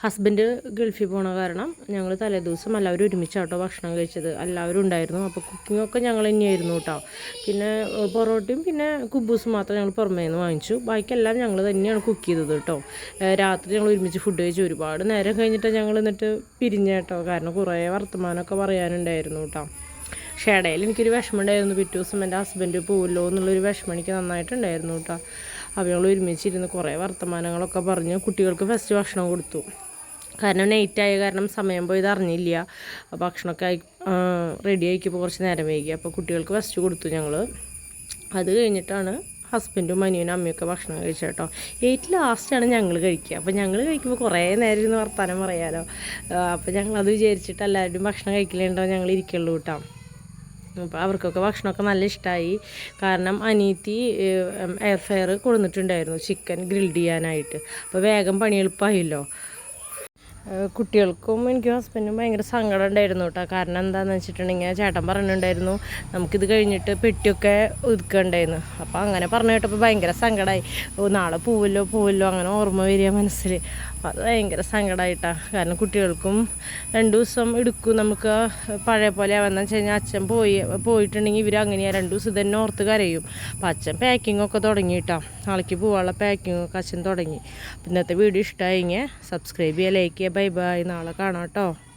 Husband ഗൾഫിൽ പോണ കാരണം ഞങ്ങൾ തലേദിവസം എല്ലാവരും ഒരുമിച്ചാട്ടോ ഭക്ഷണം കഴിച്ചത്. എല്ലാവരും ഉണ്ടായിരുന്നു. അപ്പോൾ കുക്കിങ്ങൊക്കെ ഞങ്ങൾ തന്നെയായിരുന്നു കേട്ടോ. പിന്നെ പൊറോട്ടയും പിന്നെ കുബൂസും മാത്രം ഞങ്ങൾ പുറമേ നിന്ന് വാങ്ങിച്ചു. ബാക്കിയെല്ലാം ഞങ്ങൾ തന്നെയാണ് കുക്ക് ചെയ്തത് കേട്ടോ. രാത്രി ഞങ്ങൾ ഒരുമിച്ച് ഫുഡ് കഴിച്ചു. ഒരുപാട് നേരം കഴിഞ്ഞിട്ട് ഞങ്ങൾ എന്നിട്ട് പിരിഞ്ഞ കേട്ടോ. കാരണം കുറേ വർത്തമാനമൊക്കെ പറയാനുണ്ടായിരുന്നു കേട്ടോ. പക്ഷേ ഇടയിൽ എനിക്കൊരു വിഷമം ഉണ്ടായിരുന്നു. പിറ്റേ ദിവസം എൻ്റെ ഹസ്ബൻഡ് പോവുമല്ലോ എന്നുള്ളൊരു വിഷമം എനിക്ക് നന്നായിട്ടുണ്ടായിരുന്നു കേട്ടോ. അപ്പോൾ ഞങ്ങൾ ഒരുമിച്ചിരുന്ന് കുറേ വർത്തമാനങ്ങളൊക്കെ പറഞ്ഞ് കുട്ടികൾക്ക് ഫസ്റ്റ് ഭക്ഷണം കൊടുത്തു. കാരണം നൈറ്റായ കാരണം സമയം പോയത് അറിഞ്ഞില്ല. ഭക്ഷണമൊക്കെ റെഡി ആയിക്കപ്പോൾ കുറച്ച് നേരം വൈകി. അപ്പോൾ കുട്ടികൾക്ക് ഫസ്റ്റ് കൊടുത്തു ഞങ്ങൾ. അത് കഴിഞ്ഞിട്ടാണ് ഹസ്ബൻഡും അനിയനും അമ്മയൊക്കെ ഭക്ഷണം കഴിച്ചു കേട്ടോ. ഏറ്റവും ലാസ്റ്റാണ് ഞങ്ങൾ കഴിക്കുക. അപ്പോൾ ഞങ്ങൾ കഴിക്കുമ്പോൾ കുറേ നേരം ഇരുന്ന് വർത്താനം പറയാമല്ലോ. അപ്പോൾ ഞങ്ങളത് വിചാരിച്ചിട്ട് എല്ലാവരുടെയും ഭക്ഷണം കഴിക്കലുണ്ടോ ഞങ്ങൾ ഇരിക്കുള്ളൂ കേട്ടോ. അപ്പോൾ അവർക്കൊക്കെ ഭക്ഷണമൊക്കെ നല്ല ഇഷ്ടമായി. കാരണം അനിയത്തി എയർ ഫ്രയർ കൊടുത്തിട്ടുണ്ടായിരുന്നു ചിക്കൻ ഗ്രിൽ ചെയ്യാനായിട്ട്. അപ്പോൾ വേഗം പണി എളുപ്പമായല്ലോ. കുട്ടികൾക്കും എനിക്കും ഹസ്ബൻഡും ഭയങ്കര സങ്കടം ഉണ്ടായിരുന്നു കേട്ടോ. കാരണം എന്താണെന്ന് വെച്ചിട്ടുണ്ടെങ്കിൽ ചേട്ടൻ പറഞ്ഞിട്ടുണ്ടായിരുന്നു നമുക്കിത് കഴിഞ്ഞിട്ട് പെട്ടിയൊക്കെ ഒതുക്കണ്ടായിരുന്നു. അപ്പോൾ അങ്ങനെ പറഞ്ഞു കേട്ടപ്പോൾ ഭയങ്കര സങ്കടമായി. നാളെ പോവല്ലോ അങ്ങനെ ഓർമ്മ വരിക മനസ്സിൽ. അപ്പോൾ അത് ഭയങ്കര സങ്കടമായിട്ടാണ്. കാരണം കുട്ടികൾക്കും 2 ദിവസം എടുക്കും നമുക്ക് പഴയ പോലെ ആവാന്ന് വെച്ച് കഴിഞ്ഞാൽ അച്ഛൻ പോയിട്ടുണ്ടെങ്കിൽ ഇവർ അങ്ങനെയാണ് 2 ദിവസം തന്നെ ഓർത്ത് കരയും. അപ്പോൾ അച്ഛൻ പാക്കിങ്ങൊക്കെ തുടങ്ങിയിട്ടാണ്. നാളേക്ക് പോകാനുള്ള പാക്കിങ്ങൊക്കെ അച്ഛൻ തുടങ്ങി. ഇന്നത്തെ വീഡിയോ ഇഷ്ടമായെങ്കിൽ സബ്സ്ക്രൈബ് ചെയ്യുക, ലൈക്ക് ചെയ്യുക. Bye bye. നാളെ കാണാം കേട്ടോ.